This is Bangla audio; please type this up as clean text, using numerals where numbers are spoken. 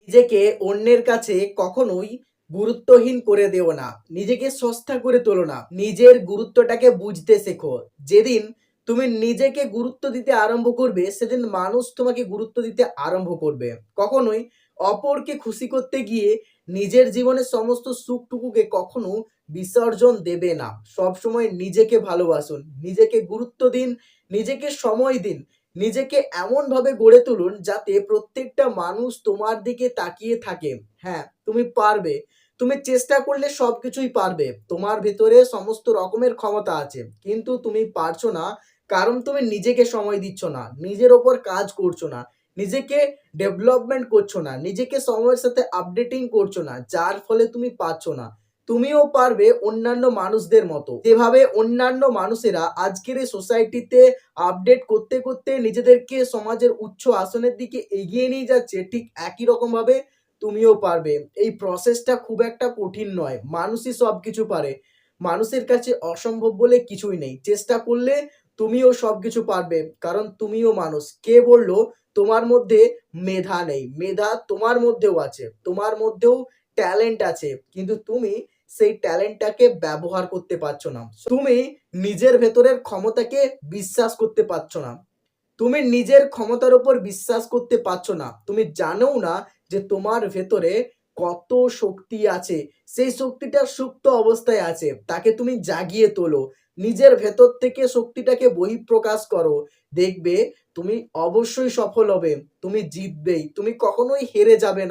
নিজেকে অন্যের কাছে কখনোই গুরুত্বহীন করে দিও না। নিজেকে সস্তা করে তোলো না। নিজের গুরুত্বটাকে বুঝতে শেখো। যেদিন তুমি নিজেকে গুরুত্ব দিতে আরম্ভ করবে, সেদিন মানুষ তোমাকে গুরুত্ব দিতে আরম্ভ করবে। কখনোই অপরকে খুশি করতে গিয়ে নিজের জীবনের সমস্ত সুখটুকুকে কখনো বিসর্জন দেবে না। সবসময় নিজেকে ভালোবাসুন, নিজেকে গুরুত্ব দিন, নিজেকে সময় দিন। নিজেকে এমনভাবে গড়ে তুলুন যাতে প্রত্যেকটা মানুষ তোমার দিকে তাকিয়ে থাকে। হ্যাঁ, তুমি পারবে। তুমি চেষ্টা করলে সবকিছুই পারবে। তোমার ভেতরে সমস্ত রকমের ক্ষমতা আছে। কিন্তু তুমি পারছো না কারণ তুমি নিজেকে সময় দিচ্ছ না। নিজের ওপর কাজ করছো না। নিজেকে ডেভেলপমেন্ট করছো না। নিজেকে সময়ের সাথে আপডেটিং করছো না। যার ফলে তুমি পারছো না। তুমিও পারবে অন্যান্য মানুষদের মতো। যেভাবে অন্যান্য মানুষেরা আজকের এই সোসাইটিতে আপডেট করতে, করতে নিজেদেরকে সমাজের উচ্চ আসনের দিকে এগিয়ে নিয়ে যাচ্ছে, ঠিক একই রকমভাবে তুমিও পারবে। এই প্রসেসটা খুব একটা কঠিন নয়। মানুষই সবকিছু পারে। মানুষের কাছে অসম্ভব বলে কিছুই নেই। চেষ্টা করলে তুমিও সবকিছু পারবে। কারণ তুমিও মানুষ। কে বলল তোমার মধ্যে মেধা নেই? মেধা তোমার মধ্যেও আছে। তোমার মধ্যেও ট্যালেন্ট আছে। কিন্তু তুমি সেই ট্যালেন্টটাকে ব্যবহার করতে পারছো না। তুমি নিজের ভেতরের ক্ষমতাকে বিশ্বাস করতে পারছো না। তুমি নিজের ক্ষমতার উপর বিশ্বাস করতে পারছো না। তুমি জানোও না যে তোমার ভেতরে কত শক্তি আছে। সেই শক্তিটা সুপ্ত অবস্থায় আছে। তাকে তুমি জাগিয়ে তোলো। নিজের ভেতর থেকে শক্তিটাকে বহিঃপ্রকাশ করো। দেখবে তুমি অবশ্যই সফল হবে। তুমি জিতবেই। তুমি কখনোই হেরে যাবে না।